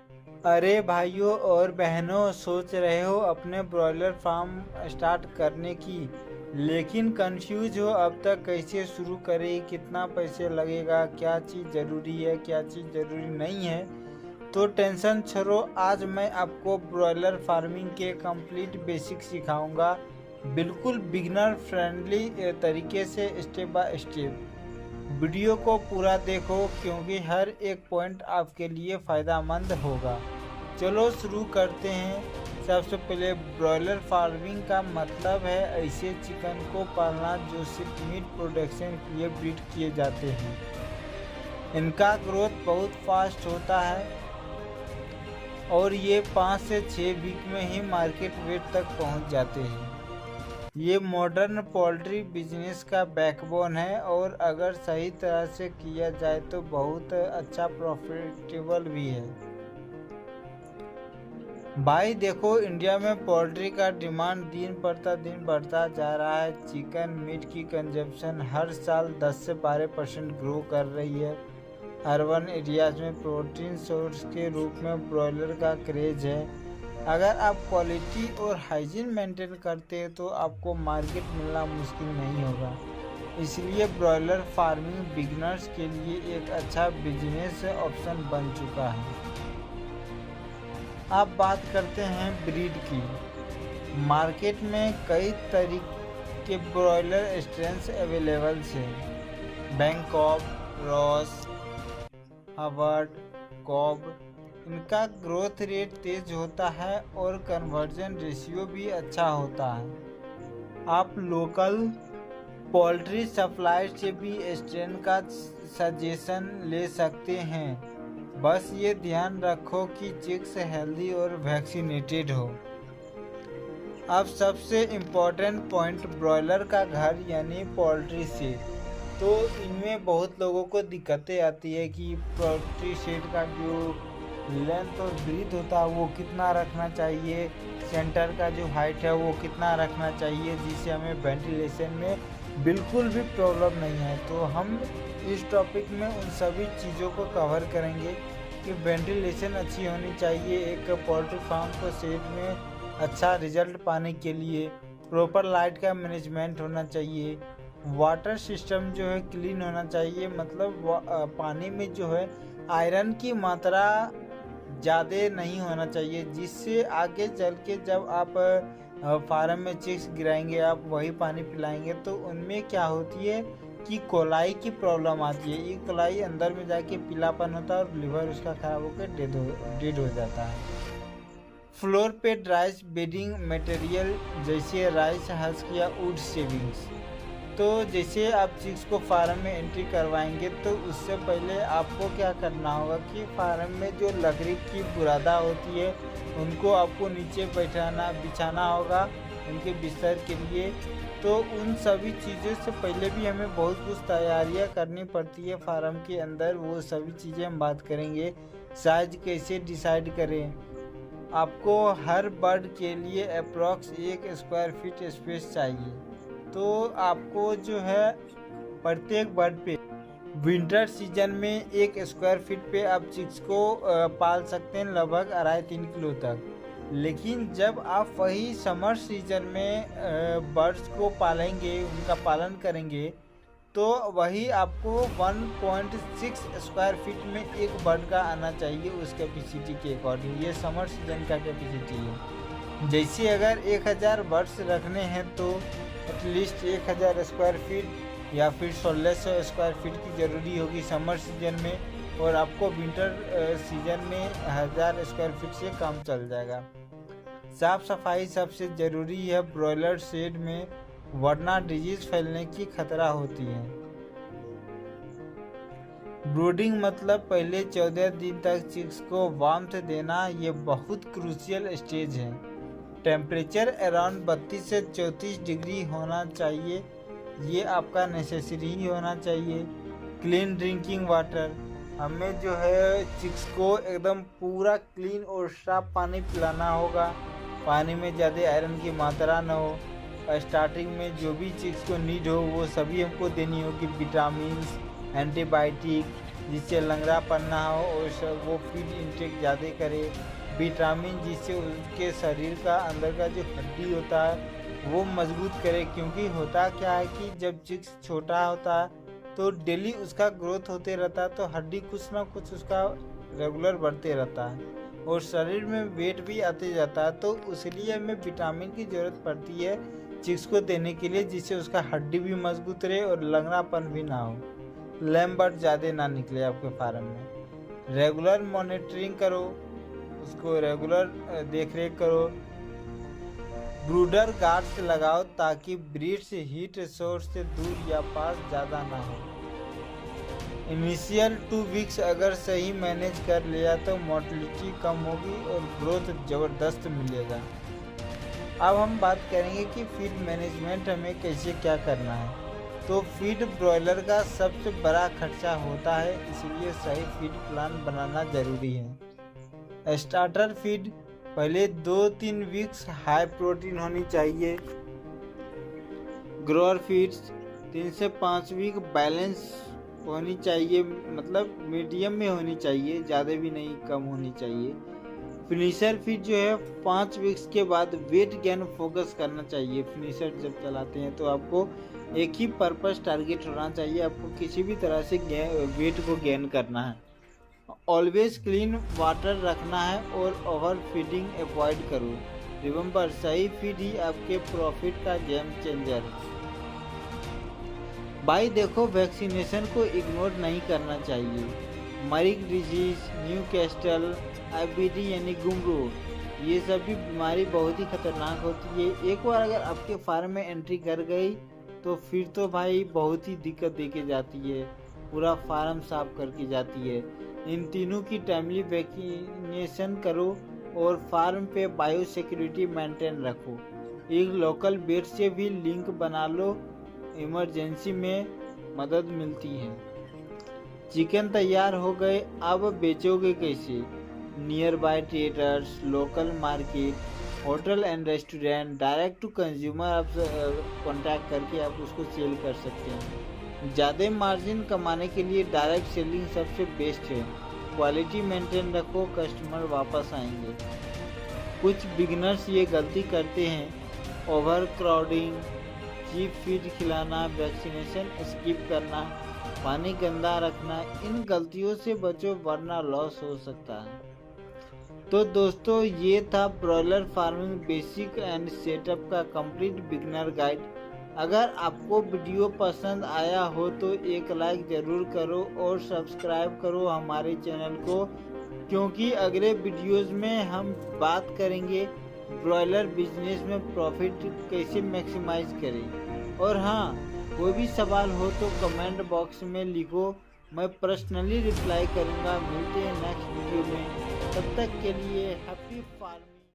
अरे भाइयों और बहनों, सोच रहे हो अपने ब्रॉयलर फार्म स्टार्ट करने की, लेकिन कंफ्यूज हो अब तक कैसे शुरू करें, कितना पैसे लगेगा, क्या चीज़ ज़रूरी है, क्या चीज़ ज़रूरी नहीं है। तो टेंशन छोड़ो, आज मैं आपको ब्रॉयलर फार्मिंग के कंप्लीट बेसिक सिखाऊंगा, बिल्कुल बिगिनर फ्रेंडली तरीके से, स्टेप बाय स्टेप। वीडियो को पूरा देखो क्योंकि हर एक पॉइंट आपके लिए फ़ायदेमंद होगा। चलो शुरू करते हैं। सबसे पहले ब्रॉयलर फार्मिंग का मतलब है ऐसे चिकन को पालना जो सिर्फ मीट प्रोडक्शन के लिए ब्रीड किए जाते हैं। इनका ग्रोथ बहुत फास्ट होता है और ये 5 से 6 वीक में ही मार्केट वेट तक पहुंच जाते हैं। ये मॉडर्न पोल्ट्री बिजनेस का बैकबोन है और अगर सही तरह से किया जाए तो बहुत अच्छा प्रॉफिटेबल भी है। भाई देखो, इंडिया में पोल्ट्री का डिमांड दिन प्रतिदिन बढ़ता जा रहा है। चिकन मीट की कंजप्शन हर साल 10 से 12% ग्रो कर रही है। अर्बन एरियाज में प्रोटीन सोर्स के रूप में ब्रॉयलर का क्रेज है। अगर आप क्वालिटी और हाइजीन मेंटेन करते हैं तो आपको मार्केट मिलना मुश्किल नहीं होगा। इसलिए ब्रॉयलर फार्मिंग बिगिनर्स के लिए एक अच्छा बिजनेस ऑप्शन बन चुका है। अब बात करते हैं ब्रीड की। मार्केट में कई तरीके के ब्रॉयलर स्ट्रेन्स अवेलेबल हैं। Bangkok, Ross, Hubbard, Cobb. इनका ग्रोथ रेट तेज होता है और कन्वर्जन रेशियो भी अच्छा होता है। आप लोकल पोल्ट्री सप्लायर से भी स्ट्रेन का सजेशन ले सकते हैं। बस ये ध्यान रखो कि चिक्स हेल्दी और वैक्सीनेटेड हो। अब सबसे इम्पोर्टेंट पॉइंट, ब्रॉयलर का घर यानी पोल्ट्री शेड। तो इनमें बहुत लोगों को दिक्कतें आती है कि पोल्ट्री शेड का जो लेंथ और ब्रीथ होता है वो कितना रखना चाहिए, सेंटर का जो हाइट है वो कितना रखना चाहिए, जिससे हमें वेंटिलेशन में बिल्कुल भी प्रॉब्लम नहीं है। तो हम इस टॉपिक में उन सभी चीज़ों को कवर करेंगे कि वेंटिलेशन अच्छी होनी चाहिए एक पोल्ट्री फार्म को शेड में अच्छा रिजल्ट पाने के लिए। प्रॉपर लाइट का मैनेजमेंट होना चाहिए। वाटर सिस्टम जो है क्लीन होना चाहिए, मतलब पानी में जो है आयरन की मात्रा ज़्यादा नहीं होना चाहिए, जिससे आगे चल के जब आप फार्म में चिक्स गिराएंगे, आप वही पानी पिलाएंगे तो उनमें क्या होती है कि कोलाई की प्रॉब्लम आती है। ये कोलाई अंदर में जाके पीलापन होता है और लिवर उसका खराब होकर डेड हो जाता है। फ्लोर पे ड्राइस बेडिंग मटेरियल जैसे राइस हस्क या वुड शेविंग्स। तो जैसे आप चिक्स को फार्म में एंट्री करवाएंगे तो उससे पहले आपको क्या करना होगा कि फार्म में जो लकड़ी की बुरादा होती है उनको आपको नीचे बिछाना होगा उनके बिस्तर के लिए। तो उन सभी चीज़ों से पहले भी हमें बहुत कुछ तैयारियां करनी पड़ती है फार्म के अंदर, वो सभी चीज़ें हम बात करेंगे। साइज कैसे डिसाइड करें, आपको हर बर्ड के लिए अप्रॉक्स 1 स्क्वायर फीट स्पेस चाहिए। तो आपको जो है प्रत्येक बर्ड पे विंटर सीजन में 1 स्क्वायर फीट पे आप चिक्स को पाल सकते हैं लगभग 2.5-3 किलो तक। लेकिन जब आप वही समर सीजन में बर्ड्स को पालेंगे, उनका पालन करेंगे, तो वही आपको 1.6 स्क्वायर फीट में एक बर्ड का आना चाहिए उस कैपेसिटी के अकॉर्डिंग। ये समर सीजन का कैपेसिटी है। जैसे अगर 1000 बर्ड्स रखने हैं तो एटलीस्ट 1000 स्क्वायर फीट या फिर 1600 स्क्वायर फीट की ज़रूरी होगी समर सीजन में, और आपको विंटर सीजन में 1000 स्क्वायर फीट से कम चल जाएगा। साफ सफाई सबसे ज़रूरी है ब्रॉयलर शेड में, वरना डिजीज फैलने की खतरा होती है। ब्रूडिंग मतलब पहले 14 दिन तक चिक्स को वार्मथ देना, ये बहुत क्रूशियल स्टेज है। टेम्परेचर अराउंड 32 से 34 डिग्री होना चाहिए, ये आपका नेसेसरी ही होना चाहिए। क्लीन ड्रिंकिंग वाटर, हमें जो है चिक्स को एकदम पूरा क्लीन और साफ पानी पिलाना होगा। पानी में ज़्यादा आयरन की मात्रा न हो। स्टार्टिंग में जो भी चिक्स को नीड हो वो सभी हमको देनी होगी, विटामिन, एंटीबायोटिक, जिससे लंगड़ापन ना हो, और वो फीड इंटेक ज़्यादा करे। विटामिन जिससे उसके शरीर का अंदर का जो हड्डी होता है वो मजबूत करे, क्योंकि होता क्या है कि जब चिक्स छोटा होता है तो डेली उसका ग्रोथ होते रहता है, तो हड्डी कुछ ना कुछ उसका रेगुलर बढ़ते रहता है और शरीर में वेट भी आते जाता है। तो इसलिए हमें विटामिन की ज़रूरत पड़ती है चिक्स को देने के लिए, जिससे उसका हड्डी भी मजबूत रहे और लंगड़ापन भी ना हो, लैम्बर्ट ज़्यादा ना निकले आपके फार्म में। रेगुलर मॉनिटरिंग करो, उसको रेगुलर देख रेख करो। ब्रूडर गार्ड्स लगाओ ताकि ब्रीड्स हीट सोर्स से दूर या पास ज़्यादा ना हो। इनिशियल 2 वीक्स अगर सही मैनेज कर लिया तो मोर्टलिटी कम होगी और ग्रोथ ज़बरदस्त मिलेगा। अब हम बात करेंगे कि फीड मैनेजमेंट हमें कैसे क्या करना है। तो फीड ब्रॉयलर का सबसे बड़ा खर्चा होता है, इसलिए सही फीड प्लान बनाना ज़रूरी है। स्टार्टर फीड पहले 2-3 वीक्स हाई प्रोटीन होनी चाहिए। ग्रोअर फीड्स 3 से 5 वीक बैलेंस होनी चाहिए, मतलब मीडियम में होनी चाहिए, ज़्यादा भी नहीं कम होनी चाहिए। फिनिशर फीड जो है 5 वीक्स के बाद वेट गेन फोकस करना चाहिए। फिनिशर जब चलाते हैं तो आपको एक ही पर्पस टारगेट होना चाहिए, आपको किसी भी तरह से वेट को गेन करना है। ऑलवेज क्लीन वाटर रखना है और ओवर फीडिंग अवॉइड करो। रिमेंबर, सही फीड ही आपके प्रॉफिट का गेम चेंजर है। भाई देखो, वैक्सीनेशन को इग्नोर नहीं करना चाहिए। मरिक डिजीज, न्यूकैस्टल, IBD यानी गुमरू, ये सब भी बीमारी बहुत ही खतरनाक होती है। एक बार अगर आपके फार्म में एंट्री कर गई तो फिर तो भाई बहुत ही दिक्कत देके जाती है, पूरा फार्म साफ करके जाती है। इन तीनों की टाइमली वैक्सीनेशन करो और फार्म पे बायो सिक्योरिटी मेंटेन रखो। एक लोकल बेड से भी लिंक बना लो, इमरजेंसी में मदद मिलती है। चिकन तैयार हो गए, अब बेचोगे कैसे? Near by traders, local market, hotel and restaurant, direct to consumer आप कॉन्टैक्ट करके आप उसको सेल कर सकते हैं। ज़्यादा मार्जिन कमाने के लिए डायरेक्ट सेलिंग सबसे बेस्ट है। क्वालिटी मेंटेन रखो, कस्टमर वापस आएंगे। कुछ बिगिनर्स ये गलती करते हैं, ओवर क्राउडिंग, चीप फीड खिलाना, वैक्सीनेशन स्किप करना, पानी गंदा रखना। इन गलतियों से बचो वरना लॉस हो सकता है। तो दोस्तों, ये था broiler farming basic and setup का कंप्लीट बिगिनर गाइड। अगर आपको वीडियो पसंद आया हो तो एक लाइक ज़रूर करो और सब्सक्राइब करो हमारे चैनल को, क्योंकि अगले वीडियोस में हम बात करेंगे ब्रॉयलर बिजनेस में प्रॉफिट कैसे मैक्सिमाइज करें। और हाँ, कोई भी सवाल हो तो कमेंट बॉक्स में लिखो, मैं पर्सनली रिप्लाई करूँगा। मिलते हैं नेक्स्ट वीडियो में, तब तक के लिए हैप्पी फार्मिंग।